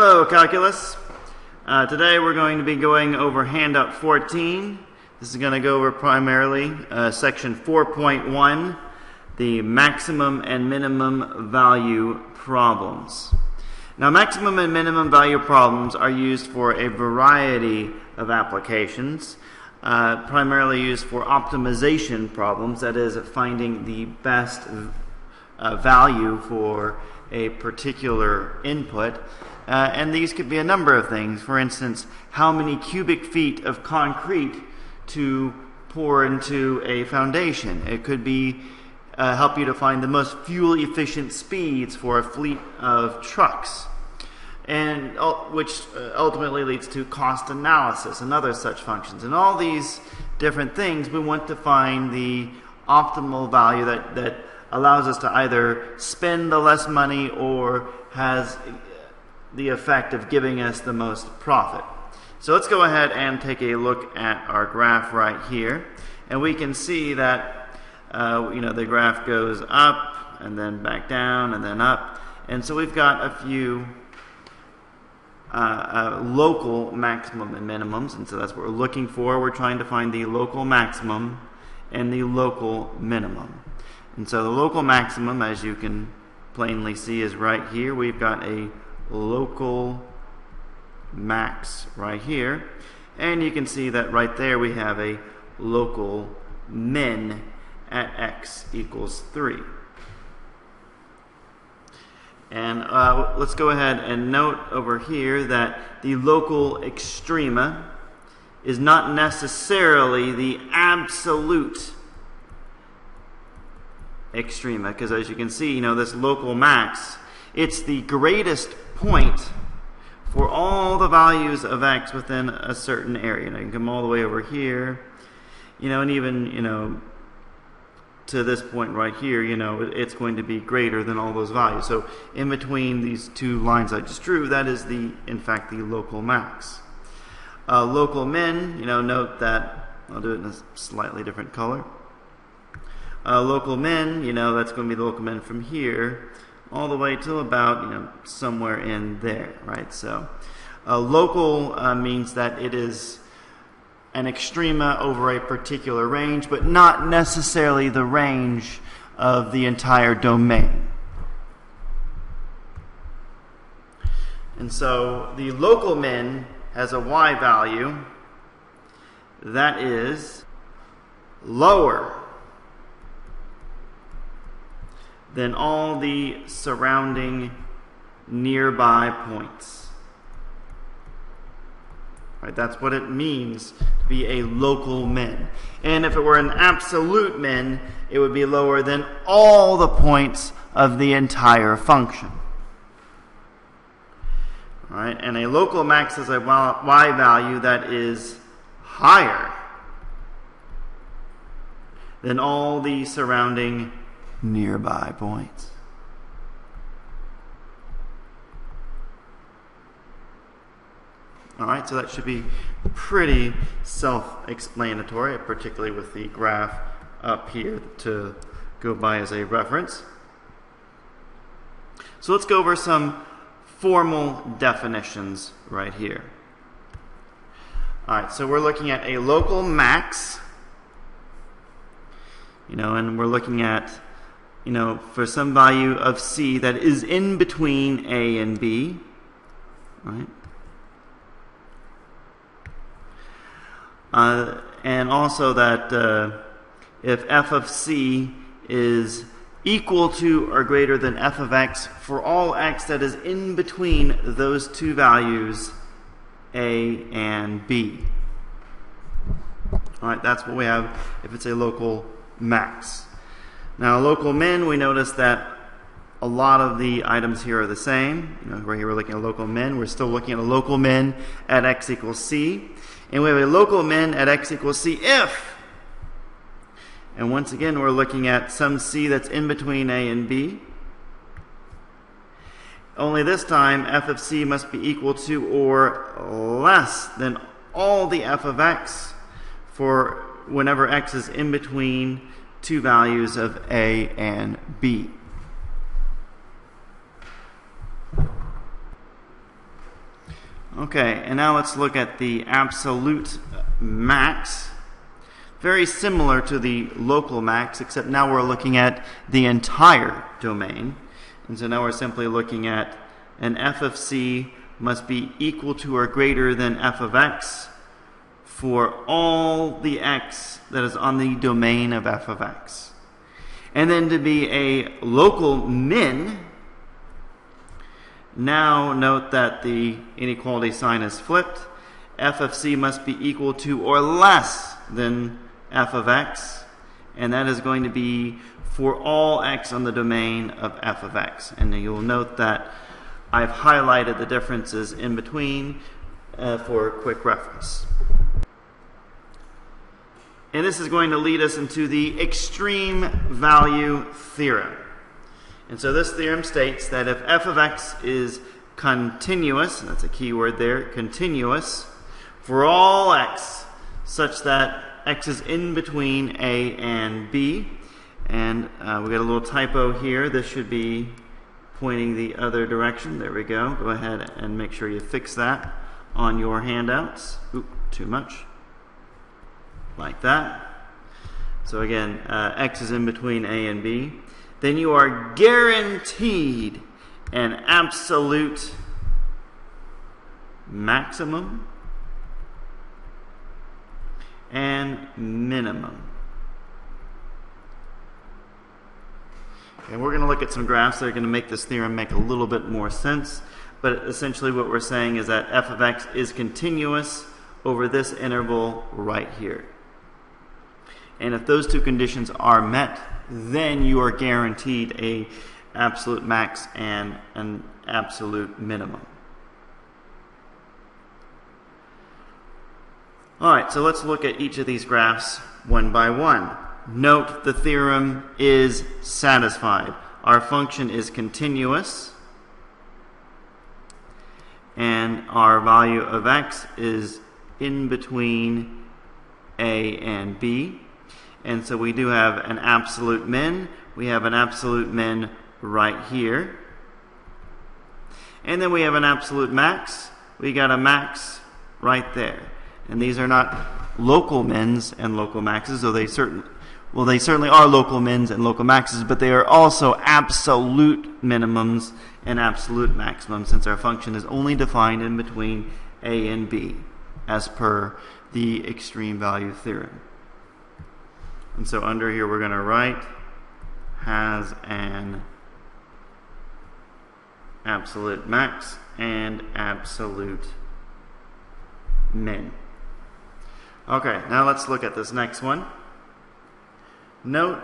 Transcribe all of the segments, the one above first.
Hello, Calculus. Today we're going to be going over Handout 14. This is going to go over primarily Section 4.1, the maximum and minimum value problems. Now, maximum and minimum value problems are used for a variety of applications, primarily used for optimization problems, that is, finding the best value for a particular input. And these could be a number of things. For instance, how many cubic feet of concrete to pour into a foundation. It could be help you to find the most fuel-efficient speeds for a fleet of trucks, and which ultimately leads to cost analysis and other such functions. And all these different things, we want to find the optimal value that allows us to either spend the less money or has the effect of giving us the most profit. So let's go ahead and take a look at our graph right here, and we can see that the graph goes up and then back down and then up, and so we've got a few local maximum and minimums, and so that's what we're looking for. We're trying to find the local maximum and the local minimum. And so the local maximum, as you can plainly see, is right here. We've got a local max right here, and you can see that right there we have a local min at x equals 3. And let's go ahead and note over here that the local extrema is not necessarily the absolute extrema, because as you can see, this local max, it's the greatest point for all the values of x within a certain area. And I can come all the way over here, and even, to this point right here, it's going to be greater than all those values. So in between these two lines I just drew, that is in fact the local max. Local min, note that, I'll do it in a slightly different color. Local min, that's going to be the local min from here all the way till about, somewhere in there, right? So local means that it is an extrema over a particular range, but not necessarily the range of the entire domain. And so the local min has a y value that is lower than all the surrounding nearby points. Right, that's what it means to be a local min. And if it were an absolute min, it would be lower than all the points of the entire function. All right, and a local max is a y value that is higher than all the surrounding nearby points. All right, so that should be pretty self-explanatory, particularly with the graph up here to go by as a reference. So let's go over some formal definitions right here. All right, so we're looking at a local max, and we're looking at for some value of c that is in between a and b, right? And also that if f of c is equal to or greater than f of x for all x that is in between those two values, a and b. All right, that's what we have if it's a local max. Now, local min, we notice that a lot of the items here are the same. Right here we're looking at a local min. We're still looking at a local min at x equals c. And we have a local min at x equals c if, and once again we're looking at some c that's in between a and b. Only this time f of c must be equal to or less than all the f of x for whenever x is in between two values of a and b. Okay, and now let's look at the absolute max. Very similar to the local max, except now we're looking at the entire domain. And so now we're simply looking at an f of c must be equal to or greater than f of x for all the x that is on the domain of f of x. And then to be a local min, now note that the inequality sign is flipped. F of c must be equal to or less than f of x, and that is going to be for all x on the domain of f of x. And you'll note that I've highlighted the differences in between for quick reference. And this is going to lead us into the extreme value theorem. And so this theorem states that if f of x is continuous, that's a key word there, continuous, for all x such that x is in between a and b, and we got a little typo here. This should be pointing the other direction. There we go. Go ahead and make sure you fix that on your handouts. Oop, too much. Like that. So again, x is in between a and b. Then you are guaranteed an absolute maximum and minimum. And we're going to look at some graphs that are going to make this theorem make a little bit more sense. But essentially what we're saying is that f of x is continuous over this interval right here. And if those two conditions are met, then you are guaranteed a absolute max and an absolute minimum. All right, so let's look at each of these graphs one by one. Note the theorem is satisfied. Our function is continuous, and our value of x is in between a and b. And so we do have an absolute min. We have an absolute min right here. And then we have an absolute max. We got a max right there. And these are not local mins and local maxes, though they certainly are local mins and local maxes, but they are also absolute minimums and absolute maximums, since our function is only defined in between a and b, as per the extreme value theorem. And so under here we're going to write has an absolute max and absolute min. Okay, now let's look at this next one. Note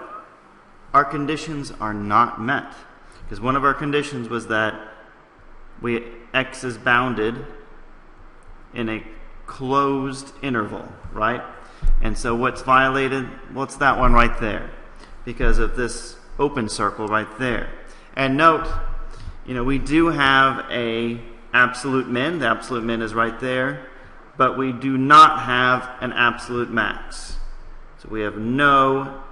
our conditions are not met, because one of our conditions was that x is bounded in a closed interval, right? And so what's violated? Well, it's that one right there, because of this open circle right there. And note, we do have a absolute min. The absolute min is right there, but we do not have an absolute max. So we have no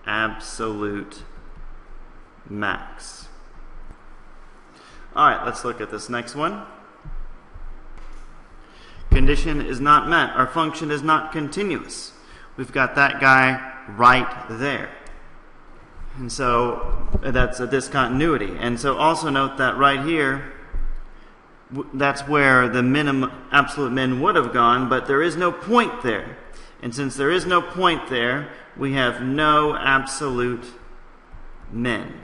absolute max. All right, let's look at this next one. Condition is not met. Our function is not continuous. We've got that guy right there. And so that's a discontinuity. And so also note that right here, that's where the minimum absolute min would have gone, but there is no point there. And since there is no point there, we have no absolute min.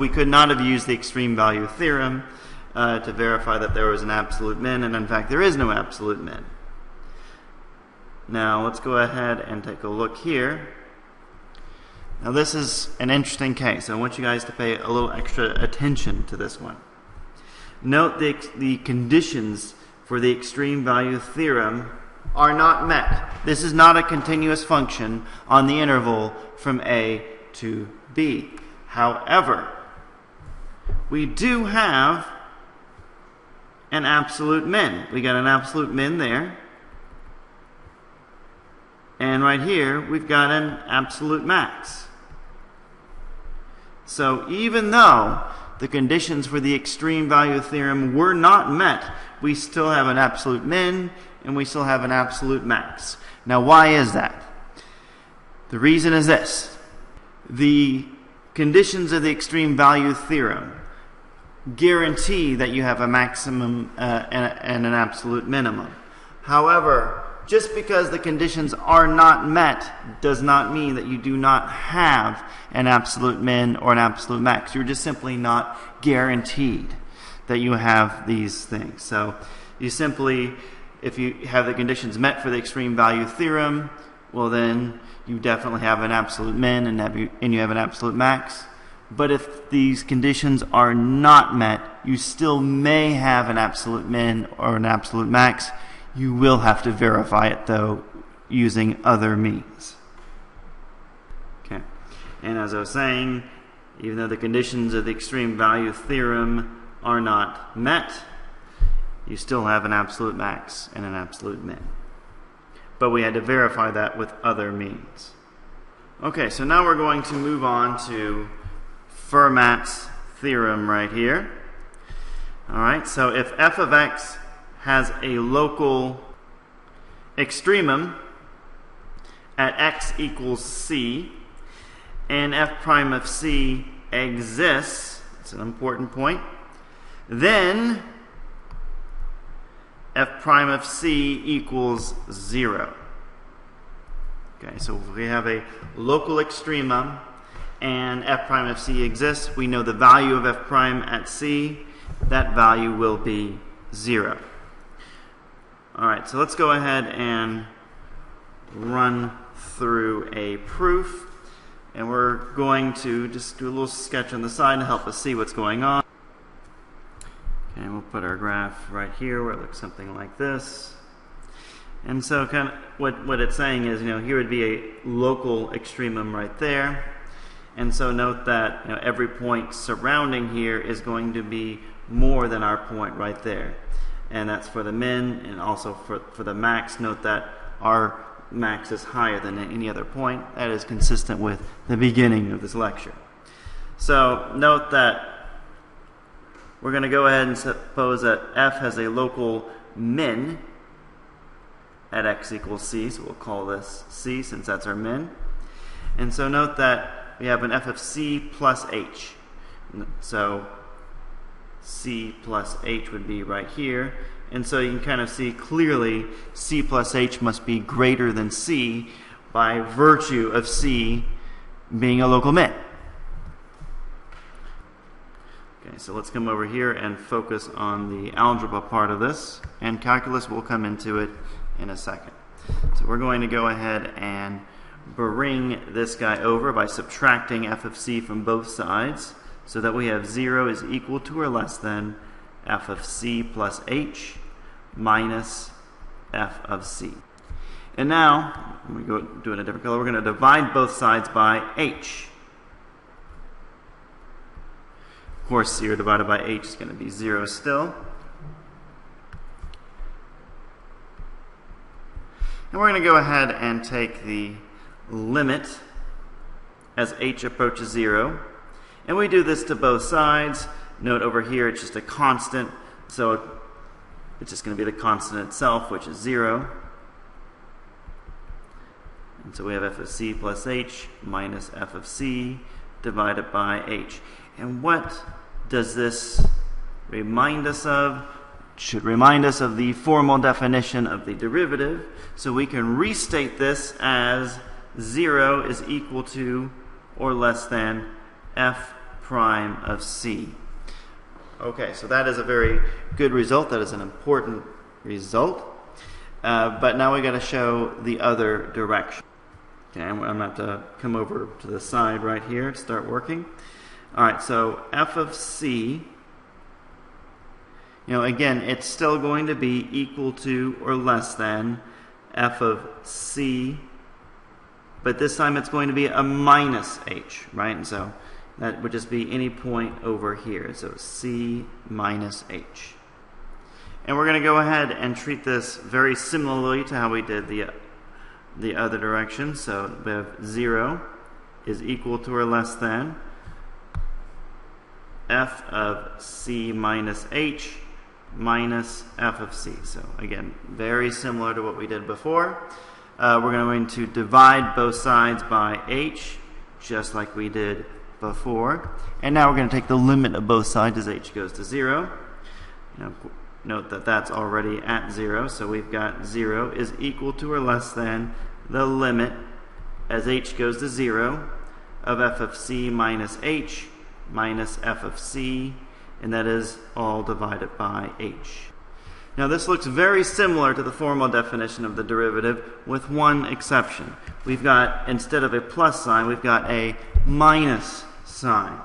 We could not have used the extreme value theorem to verify that there was an absolute min, and in fact there is no absolute min. Now let's go ahead and take a look here. Now this is an interesting case. I want you guys to pay a little extra attention to this one. Note the conditions for the extreme value theorem are not met. This is not a continuous function on the interval from a to b. However, we do have an absolute min. We got an absolute min there. And right here, we've got an absolute max. So even though the conditions for the extreme value theorem were not met, we still have an absolute min and we still have an absolute max. Now, why is that? The reason is this. The conditions of the extreme value theorem guarantee that you have a maximum and an absolute minimum. However, just because the conditions are not met does not mean that you do not have an absolute min or an absolute max. You're just simply not guaranteed that you have these things. So you simply, if you have the conditions met for the extreme value theorem, well then you definitely have an absolute min and you have an absolute max. But if these conditions are not met, you still may have an absolute min or an absolute max. You will have to verify it, though, using other means. Okay. And as I was saying, even though the conditions of the extreme value theorem are not met, you still have an absolute max and an absolute min. But we had to verify that with other means. Okay, so now we're going to move on to Fermat's theorem right here. All right, so if f of x has a local extremum at x equals c, and f prime of c exists, it's an important point, then f prime of c equals 0. Okay, so if we have a local extremum and f prime of c exists, we know the value of f prime at c, that value will be 0. Alright, so let's go ahead and run through a proof, and we're going to just do a little sketch on the side to help us see what's going on. Okay, we'll put our graph right here where it looks something like this. And so kind of what it's saying is, here would be a local extremum right there. And so note that every point surrounding here is going to be more than our point right there. And that's for the min, and also for the max. Note that our max is higher than any other point. That is consistent with the beginning of this lecture. So note that we're going to go ahead and suppose that f has a local min at x equals c, so we'll call this c since that's our min. And so note that we have an f of c plus h. So c plus h would be right here. And so you can kind of see clearly c plus h must be greater than c by virtue of c being a local min. Okay, so let's come over here and focus on the algebra part of this, and calculus will come into it in a second. So we're going to go ahead and bring this guy over by subtracting f of c from both sides, so that we have 0 is equal to or less than f of c plus h minus f of c. And now, when we go do it in a different color, we're going to divide both sides by h. Of course, 0 divided by h is going to be 0 still. And we're going to go ahead and take the limit as h approaches 0. And we do this to both sides. Note over here it's just a constant, so it's just going to be the constant itself, which is 0. And so we have f of c plus h minus f of c divided by h. And what does this remind us of? It should remind us of the formal definition of the derivative. So we can restate this as 0 is equal to or less than f prime of c. Okay, so that is a very good result. That is an important result. But now we got to show the other direction. Okay, I'm going to have to come over to the side right here to start working. All right, so f of c, again, it's still going to be equal to or less than f of c, but this time it's going to be a minus h, right? And so that would just be any point over here. So c minus h. And we're going to go ahead and treat this very similarly to how we did the other direction. So we have 0 is equal to or less than f of c minus h minus f of c. So again, very similar to what we did before. We're going to divide both sides by h, just like we did before. And now we're going to take the limit of both sides as h goes to 0. Note that that's already at 0, so we've got 0 is equal to or less than the limit as h goes to 0 of f of c minus h minus f of c, and that is all divided by h. Now this looks very similar to the formal definition of the derivative with one exception. We've got, instead of a plus sign, we've got a minus sign.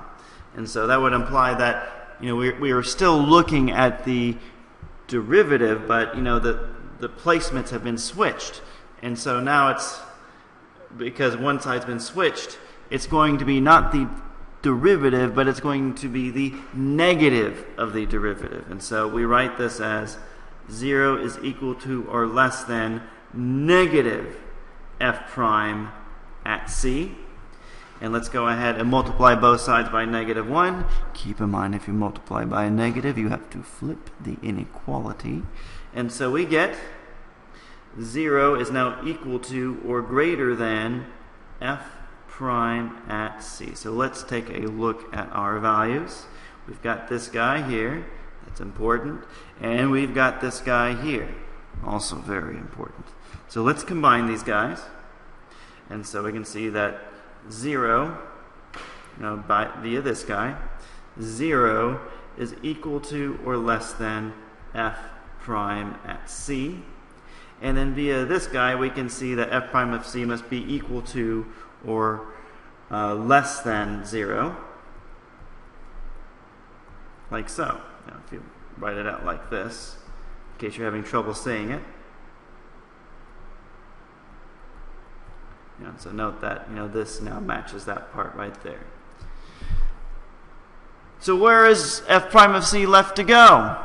And so that would imply that we are still looking at the derivative, but the placements have been switched. And so now it's, because one side's been switched, it's going to be not the derivative, but it's going to be the negative of the derivative. And so we write this as 0 is equal to or less than negative f prime at c. And let's go ahead and multiply both sides by negative 1. Keep in mind, if you multiply by a negative, you have to flip the inequality. And so we get 0 is now equal to or greater than f prime at c. So let's take a look at our values. We've got this guy here. That's important. And we've got this guy here. Also very important. So let's combine these guys. And so we can see that 0, via this guy, 0 is equal to or less than f prime at c. And then via this guy, we can see that f prime of c must be equal to or less than 0, like so. Now, if you write it out like this, in case you're having trouble saying it. So note that this now matches that part right there. So where is f prime of c left to go?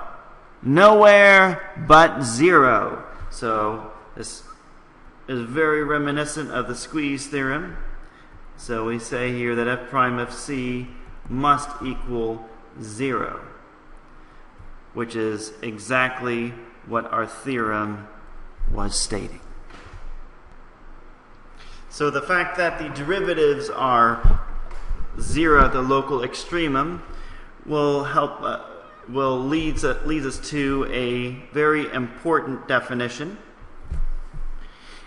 Nowhere but 0. So this is very reminiscent of the squeeze theorem. So we say here that f prime of c must equal 0, which is exactly what our theorem was stating. So the fact that the derivatives are 0 at the local extremum will help leads us to a very important definition.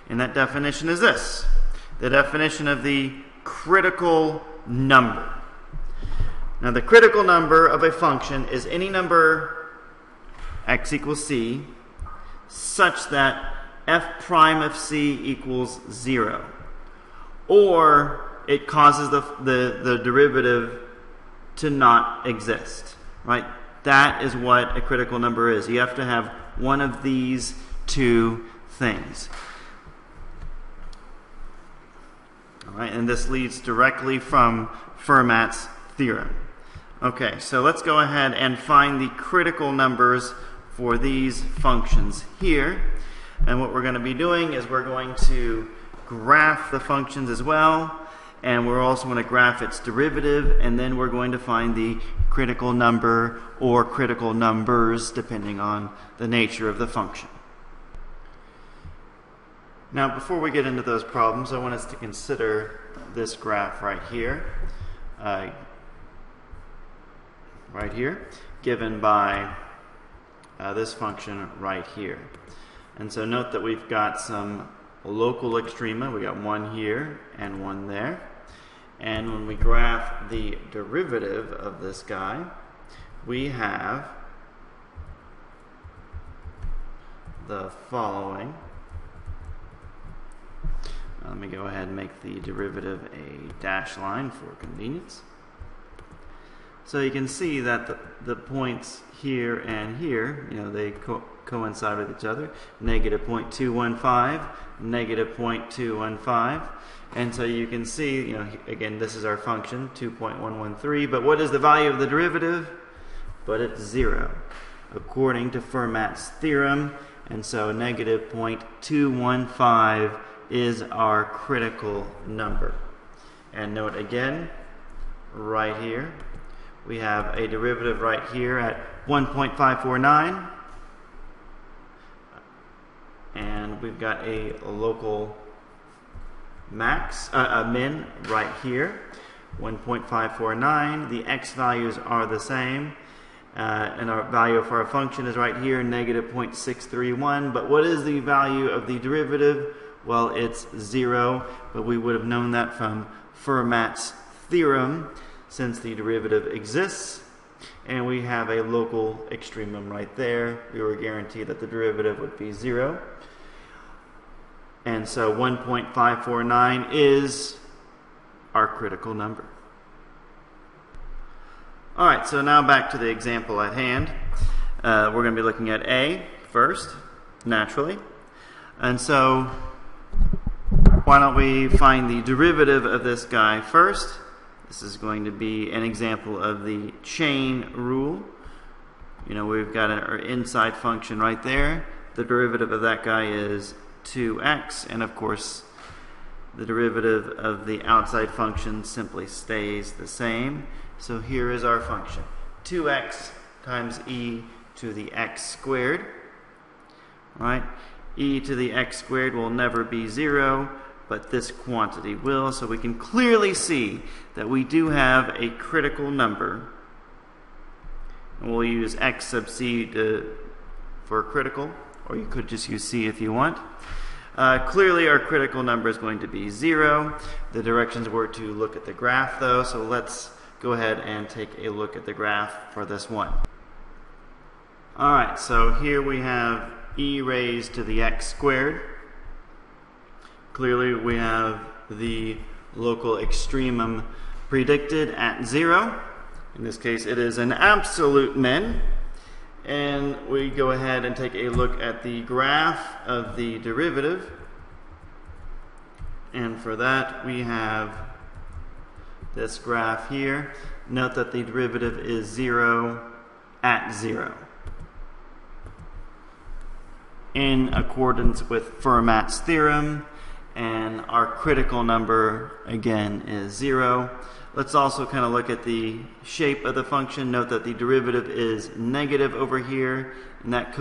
And that definition is this: the definition of the critical number. Now the critical number of a function is any number x equals c such that f prime of c equals 0. Or it causes the derivative to not exist, right? That is what a critical number is. You have to have one of these two things. All right, and this leads directly from Fermat's theorem. Okay, so let's go ahead and find the critical numbers for these functions here. And what we're going to be doing is we're going to graph the functions as well, and we're also going to graph its derivative, and then we're going to find the critical number or critical numbers depending on the nature of the function. Now before we get into those problems, I want us to consider this graph right here, given by this function right here. And so note that we've got some local extrema. We got one here and one there. And when we graph the derivative of this guy, we have the following. Let me go ahead and make the derivative a dash line for convenience. So you can see that the points here and here, they coincide with each other. Negative 0.215, negative 0.215. And so you can see, again, this is our function, 2.113. But what is the value of the derivative? But it's 0, according to Fermat's theorem. And so negative 0.215 is our critical number. And note again, right here, We have a derivative right here at 1.549, and we've got a local min right here, 1.549. The x values are the same, and our value for our function is right here, negative 0.631. But what is the value of the derivative? Well, it's 0, but we would have known that from Fermat's theorem, since the derivative exists, and we have a local extremum right there. We were guaranteed that the derivative would be 0. And so 1.549 is our critical number. All right, so now back to the example at hand. We're going to be looking at A first, naturally. And so why don't we find the derivative of this guy first? This is going to be an example of the chain rule. You know, we've got our inside function right there. The derivative of that guy is 2x, and of course the derivative of the outside function simply stays the same. So here is our function, 2x times e to the x squared. All right, e to the x squared will never be 0, but this quantity will, so we can clearly see that we do have a critical number. And we'll use x sub c for critical, or you could just use c if you want. Clearly our critical number is going to be 0. The directions were to look at the graph though, so let's go ahead and take a look at the graph for this one. Alright, so here we have e raised to the x squared. Clearly we have the local extremum predicted at 0. In this case it is an absolute min. And we go ahead and take a look at the graph of the derivative. And for that we have this graph here. Note that the derivative is 0 at 0. In accordance with Fermat's theorem, and our critical number again is 0. Let's also kind of look at the shape of the function. Note that the derivative is negative over here, and that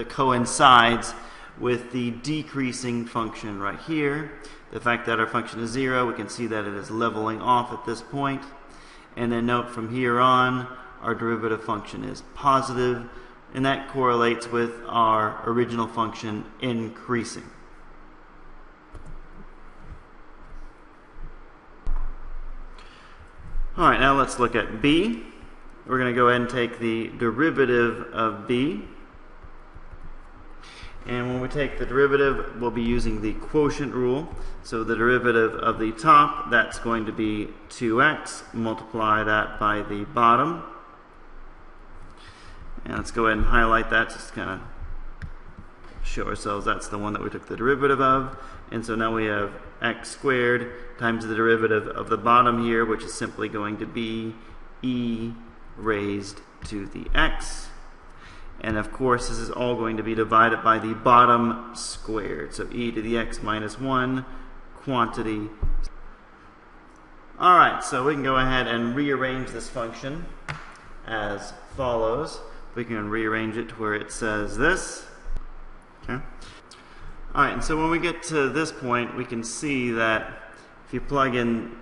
coincides with the decreasing function right here. The fact that our function is 0, we can see that it is leveling off at this point. And then note from here on, our derivative function is positive, and that correlates with our original function increasing. All right, now let's look at b. We're going to go ahead and take the derivative of b. And when we take the derivative, we'll be using the quotient rule. So the derivative of the top, that's going to be 2x. Multiply that by the bottom. And let's go ahead and highlight that, just to kind of show ourselves that's the one that we took the derivative of. And so now we have x squared times the derivative of the bottom here, which is simply going to be e raised to the x. And of course, this is all going to be divided by the bottom squared. So e to the x minus 1 quantity. All right, so we can go ahead and rearrange this function as follows. We can rearrange it to where it says this. Okay. All right, and so when we get to this point, we can see that if you plug in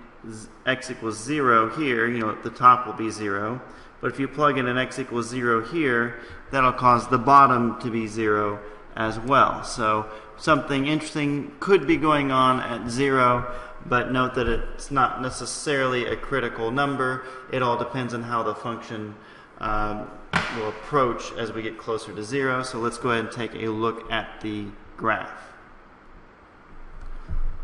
x equals 0 here, you know, the top will be 0. But if you plug in an x equals 0 here, that'll cause the bottom to be 0 as well. So something interesting could be going on at 0, but note that it's not necessarily a critical number. It all depends on how the function will approach as we get closer to 0. So let's go ahead and take a look at the graph.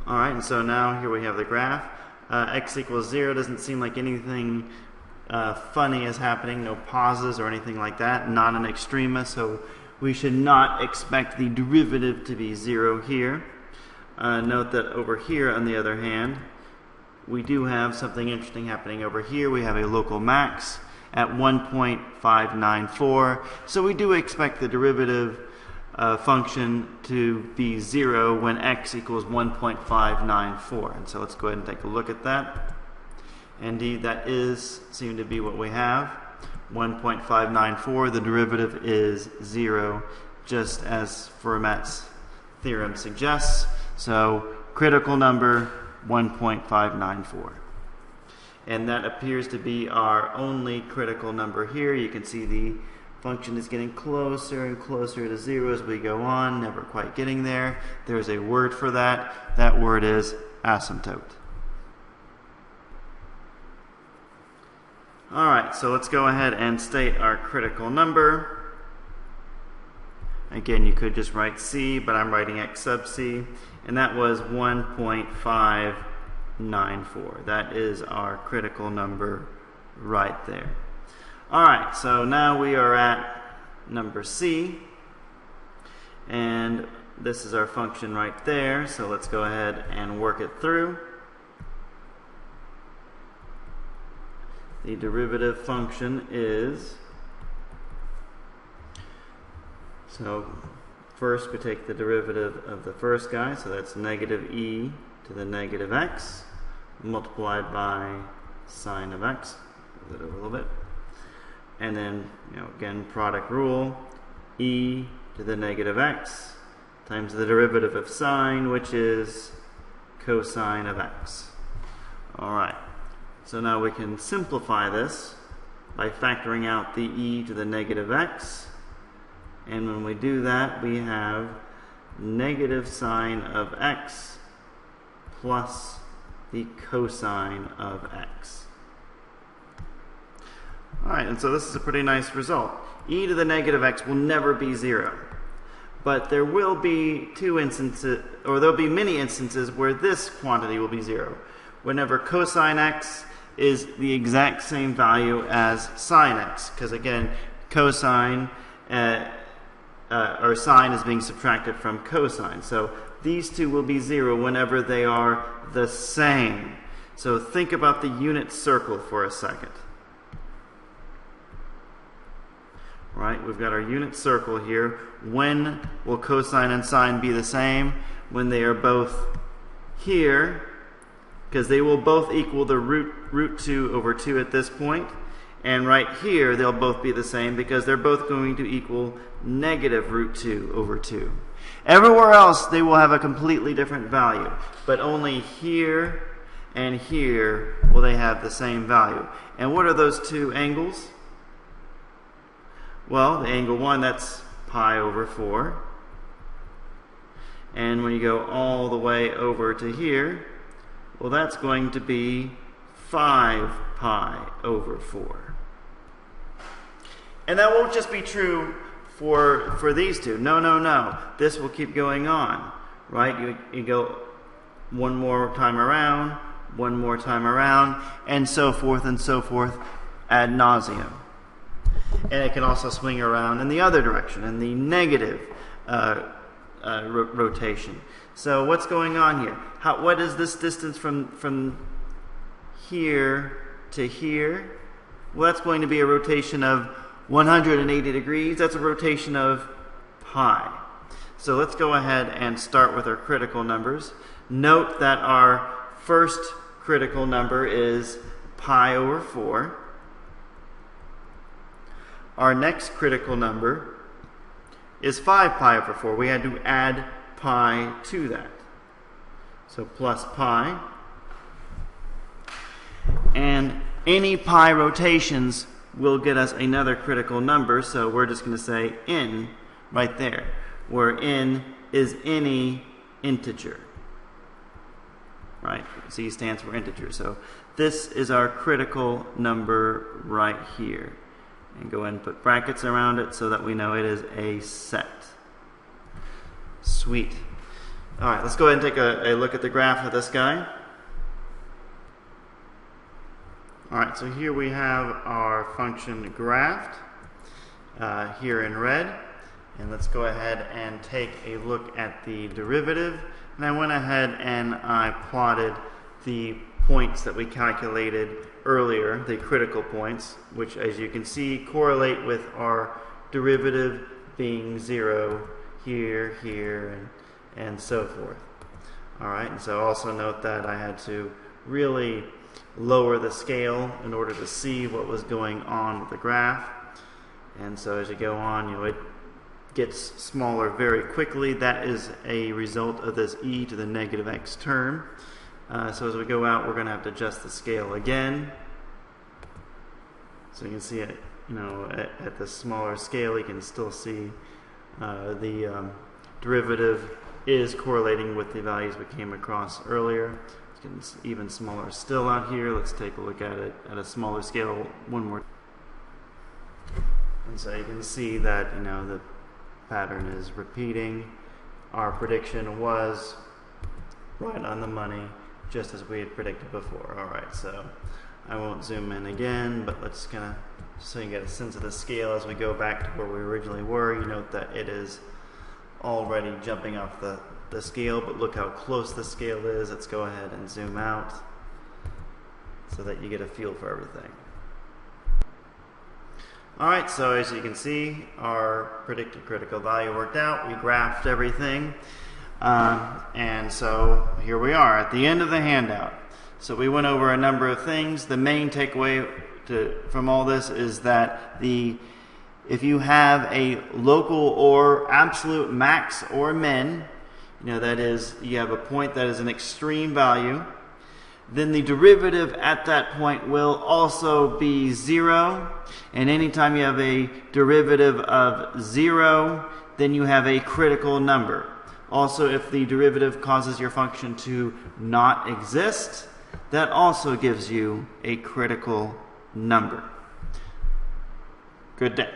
All right, and so now here we have the graph. X equals 0 doesn't seem like anything funny is happening, no pauses or anything like that, not an extrema, so we should not expect the derivative to be 0 here. Note that over here, on the other hand, we do have something interesting happening over here. We have a local max at 1.594, so we do expect the derivative function to be 0 when x equals 1.594. And so let's go ahead and take a look at that. Indeed, that is seem to be what we have. 1.594, the derivative is 0, just as Fermat's theorem suggests. So critical number 1.594. And that appears to be our only critical number here. You can see the function is getting closer and closer to 0 as we go on, never quite getting there. There's a word for that. That word is asymptote. Alright, so let's go ahead and state our critical number. Again, you could just write C, but I'm writing X sub C, and that was 1.594. That is our critical number right there. Alright, so now we are at number C, and this is our function right there, so let's go ahead and work it through. The derivative function is, so first we take the derivative of the first guy, so that's negative e to the negative x multiplied by sine of x. Move it over a little bit. And then, again, product rule, e to the negative x times the derivative of sine, which is cosine of x. All right. So now we can simplify this by factoring out the e to the negative x. And when we do that, we have negative sine of x plus the cosine of x. Alright, and so this is a pretty nice result. E to the negative x will never be 0. But there will be there'll be many instances where this quantity will be 0. Whenever cosine x is the exact same value as sine x, because again, cosine or sine is being subtracted from cosine. So these two will be 0 whenever they are the same. So think about the unit circle for a second. Right, we've got our unit circle here. When will cosine and sine be the same? When they are both here, because they will both equal the root 2 over 2 at this point. And right here, they'll both be the same because they're both going to equal negative root 2 over 2. Everywhere else, they will have a completely different value. But only here and here will they have the same value. And what are those two angles? Well, the angle 1, that's pi over 4. And when you go all the way over to here, well, that's going to be 5 pi over 4. And that won't just be true for these two. No. This will keep going on, right? You go one more time around, one more time around, and so forth ad nauseum. And it can also swing around in the other direction, in the negative rotation. So what's going on here? What is this distance from here to here? Well, that's going to be a rotation of 180 degrees. That's a rotation of pi. So let's go ahead and start with our critical numbers. Note that our first critical number is pi over 4. Our next critical number is 5 pi over 4. We had to add pi to that. So plus pi. And any pi rotations will get us another critical number, so we're just going to say n right there, where n is any integer. Right? C stands for integer. So this is our critical number right here. And go ahead and put brackets around it so that we know it is a set. Sweet. All right, let's go ahead and take a look at the graph of this guy. All right, so here we have our function graphed here in red. And let's go ahead and take a look at the derivative. And I went ahead and I plotted the points that we calculated earlier, the critical points, which as you can see correlate with our derivative being 0 here, here, and so forth. All right, and so also note that I had to really lower the scale in order to see what was going on with the graph. And so as you go on, it gets smaller very quickly. That is a result of this e to the negative x term. So as we go out, we're going to have to adjust the scale again. So you can see it, at the smaller scale, you can still see the derivative is correlating with the values we came across earlier. It's getting even smaller still out here. Let's take a look at it at a smaller scale one more. And so you can see that the pattern is repeating. Our prediction was right on the money, just as we had predicted before. Alright, so I won't zoom in again, but let's so you get a sense of the scale as we go back to where we originally were. You note that it is already jumping off the scale, but look how close the scale is. Let's go ahead and zoom out so that you get a feel for everything. Alright, so as you can see, our predicted critical value worked out. We graphed everything. And so here we are at the end of the handout. So we went over a number of things. The main takeaway from all this is that if you have a local or absolute max or min, that is, you have a point that is an extreme value, then the derivative at that point will also be 0. And anytime you have a derivative of 0, then you have a critical number. Also, if the derivative causes your function to not exist, that also gives you a critical number. Good day.